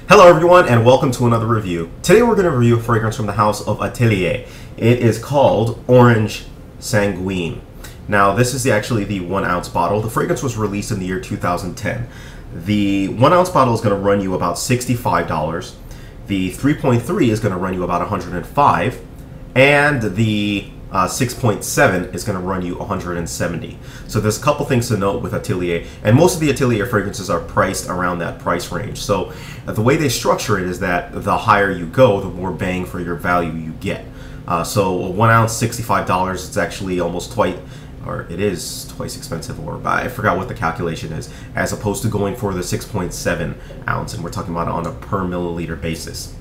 Hello everyone and welcome to another review. Today we're going to review a fragrance from the house of Atelier. It is called Orange Sanguine. Now this is actually the 1 ounce bottle. The fragrance was released in the year 2010. The 1 ounce bottle is going to run you about $65. The 3.3 is going to run you about $105. And the 6.7 is going to run you $170. So there's a couple things to note with Atelier, and most of the Atelier fragrances are priced around that price range. So the way they structure it is that the higher you go, the more bang for your value you get. So 1 ounce, $65, it's actually almost twice, or it is twice expensive, or I forgot what the calculation is, as opposed to going for the 6.7 ounce, and we're talking about it on a per milliliter basis.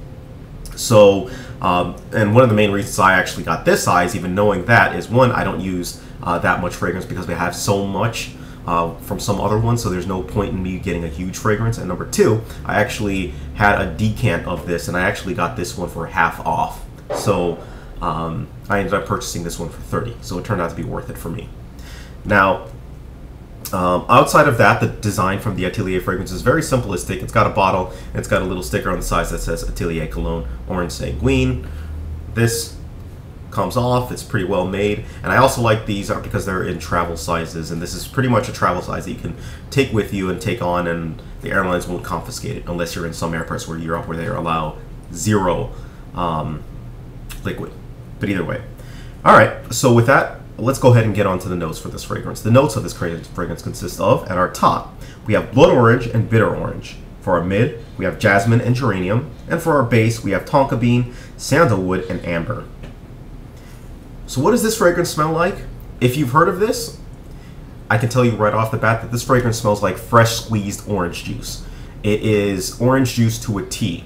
So, and one of the main reasons I actually got this size, even knowing that, is one, I don't use that much fragrance because we have so much from some other ones, so there's no point in me getting a huge fragrance. And number two, I actually had a decant of this, and I actually got this one for half off. So I ended up purchasing this one for $30, so it turned out to be worth it for me. Now, outside of that, the design from the Atelier fragrance is very simplistic. It's got a bottle, and it's got a little sticker on the sides that says Atelier Cologne Orange Sanguine. This comes off, it's pretty well made, and I also like these because they're in travel sizes, and this is pretty much a travel size that you can take with you and take on, and the airlines won't confiscate it unless you're in some airports where Europe where they allow zero liquid. But either way. Alright, so with that, let's go ahead and get on to the notes for this fragrance. The notes of this fragrance consist of, at our top, we have blood orange and bitter orange. For our mid, we have jasmine and geranium. And for our base, we have tonka bean, sandalwood, and amber. So what does this fragrance smell like? If you've heard of this, I can tell you right off the bat that this fragrance smells like fresh squeezed orange juice. It is orange juice to a T.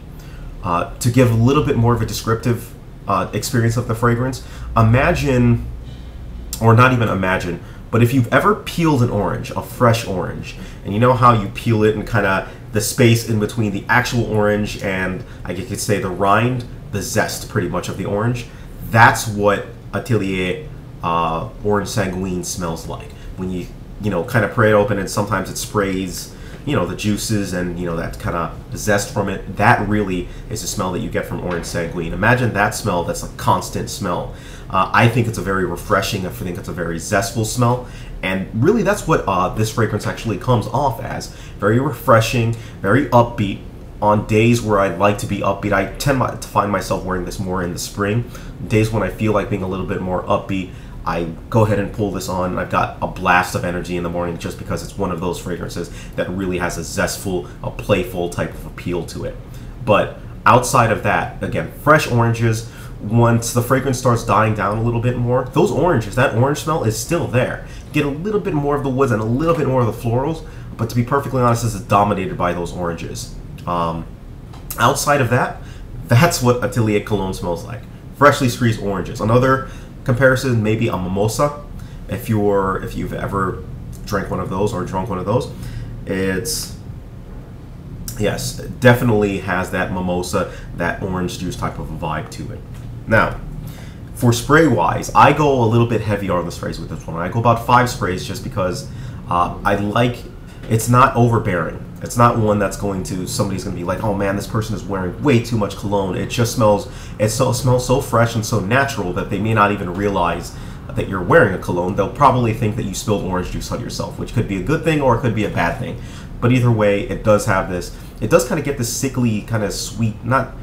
To give a little bit more of a descriptive experience of the fragrance, imagine, or not even imagine, but if you've ever peeled an orange, a fresh orange, and you know how you peel it and kind of the space in between the actual orange and, I guess you could say, the rind, the zest pretty much of the orange, that's what Atelier Orange Sanguine smells like. When you kind of pry it open, and sometimes it sprays, the juices and, that kind of zest from it. That really is the smell that you get from Orange Sanguine. Imagine that smell. That's a constant smell. I think it's a very refreshing, I think it's a very zestful smell, and really that's what this fragrance actually comes off as. Very refreshing, very upbeat. On days where I'd like to be upbeat, I tend to find myself wearing this more in the spring. Days when I feel like being a little bit more upbeat, I go ahead and pull this on, and I've got a blast of energy in the morning just because it's one of those fragrances that really has a zestful, a playful type of appeal to it. But outside of that, again, fresh oranges. Once the fragrance starts dying down a little bit more, those oranges, that orange smell is still there. Get a little bit more of the woods and a little bit more of the florals, but to be perfectly honest, this is dominated by those oranges. Outside of that, that's what Atelier Cologne smells like. Freshly squeezed oranges. Another comparison, maybe a mimosa. If you've ever drank one of those or drunk one of those, yes, it definitely has that mimosa, that orange juice type of a vibe to it. Now, for spray wise, I go a little bit heavier on the sprays with this one. I go about 5 sprays just because it's not overbearing. It's not one that's somebody's going to be like, oh man, this person is wearing way too much cologne. It just smells so fresh and so natural that they may not even realize that you're wearing a cologne. They'll probably think that you spilled orange juice on yourself, which could be a good thing or it could be a bad thing. But either way, it does have this, it does kind of get this sickly, kind of sweet, not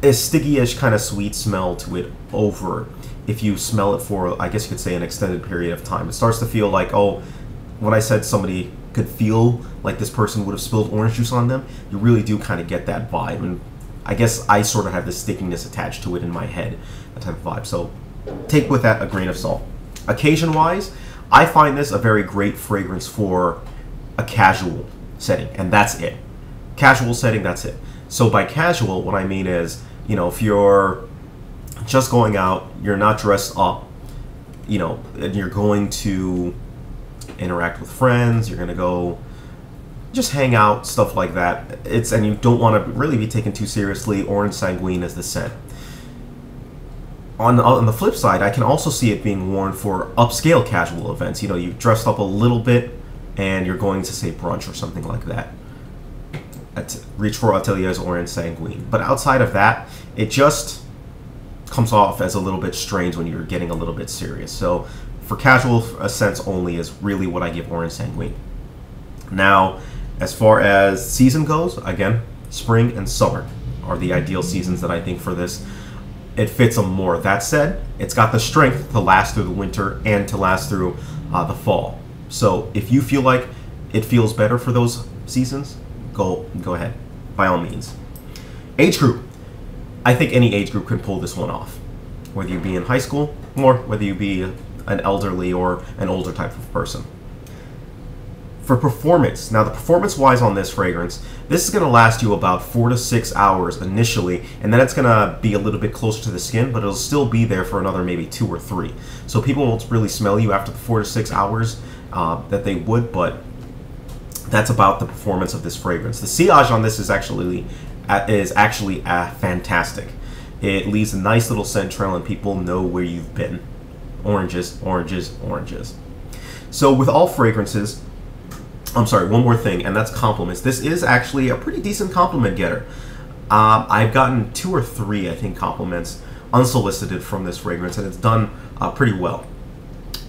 a sticky-ish kind of sweet smell to it over if you smell it for, I guess you could say, an extended period of time. It starts to feel like, oh, when I said somebody could feel like this person would have spilled orange juice on them, you really do kind of get that vibe. And I guess I sort of have this stickiness attached to it in my head, that type of vibe. So take with that a grain of salt. Occasion-wise, I find this a very great fragrance for a casual setting, and that's it. Casual setting, that's it. So by casual, what I mean is, if you're just going out, you're not dressed up, and you're going to interact with friends, you're going to go just hang out, stuff like that. And you don't want to really be taken too seriously. Orange Sanguine is the scent. On the flip side, I can also see it being worn for upscale casual events. You've dressed up a little bit and you're going to, say, brunch or something like that. reach for Atelier's Orange Sanguine. But outside of that, it just comes off as a little bit strange when you're getting a little bit serious. So for casual scents only is really what I give Orange Sanguine. Now, as far as season goes, again, spring and summer are the ideal seasons that I think for this. It fits them more. That said, it's got the strength to last through the winter and to last through the fall. So if you feel like it feels better for those seasons, go ahead, by all means. Age group. I think any age group can pull this one off. Whether you be in high school or whether you be an elderly or an older type of person. For performance, now the performance-wise on this fragrance, this is going to last you about 4 to 6 hours initially, and then it's going to be a little bit closer to the skin, but it'll still be there for another maybe 2 or 3. So people won't really smell you after the 4 to 6 hours that they would, but that's about the performance of this fragrance. The sillage on this is actually fantastic. It leaves a nice little scent trail, and people know where you've been. Oranges, oranges, oranges. So with all fragrances, I'm sorry, one more thing, and that's compliments. This is actually a pretty decent compliment getter. I've gotten 2 or 3, I think, compliments unsolicited from this fragrance, and it's done pretty well.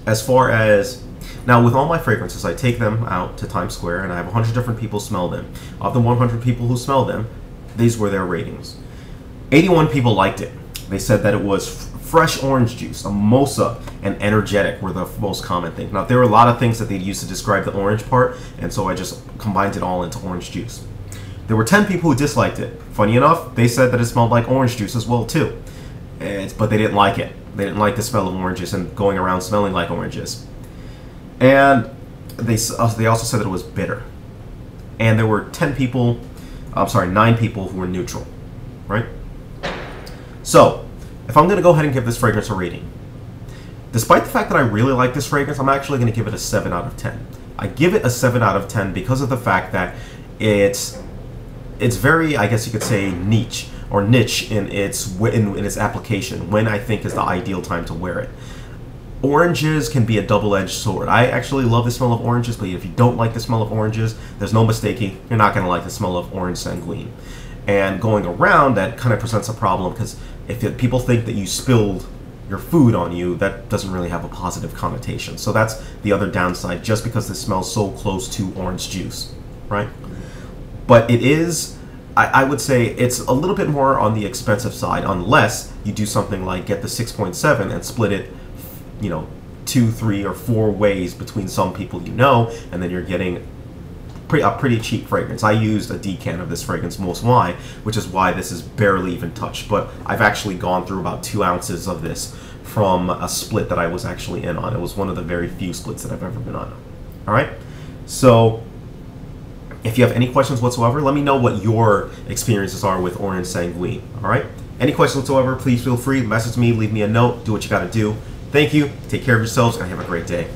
As far as, now with all my fragrances, I take them out to Times Square, and I have 100 different people smell them. Of the 100 people who smell them, these were their ratings. 81 people liked it. They said that it was fresh orange juice, a mimosa, and energetic were the most common thing. Now, there were a lot of things that they used to describe the orange part, and so I just combined it all into orange juice. There were 10 people who disliked it. Funny enough, they said that it smelled like orange juice as well, too. But they didn't like it. They didn't like the smell of oranges and going around smelling like oranges. And they also said that it was bitter. And there were 9 people who were neutral, right? So, if I'm going to go ahead and give this fragrance a rating, despite the fact that I really like this fragrance, I'm actually going to give it a 7 out of 10. I give it a 7 out of 10 because of the fact that it's very, I guess you could say, niche in its application, when I think is the ideal time to wear it. Oranges can be a double-edged sword. I actually love the smell of oranges, but if you don't like the smell of oranges, there's no mistaking, you're not going to like the smell of Orange Sanguine. And going around, that kind of presents a problem, because if people think that you spilled your food on you, that doesn't really have a positive connotation. So that's the other downside, just because this smells so close to orange juice, right? But it is, I would say, it's a little bit more on the expensive side, unless you do something like get the 6.7 and split it, 2, 3, or 4 ways between some people you know, and then you're getting a pretty cheap fragrance. I used a decan of this fragrance, most why, which is why this is barely even touched, but I've actually gone through about 2 ounces of this from a split that I was actually in on. It was one of the very few splits that I've ever been on. Alright, so if you have any questions whatsoever, let me know what your experiences are with Orange Sanguine. Alright, any questions whatsoever, please feel free, message me, leave me a note, do what you gotta do. Thank you, take care of yourselves, and have a great day.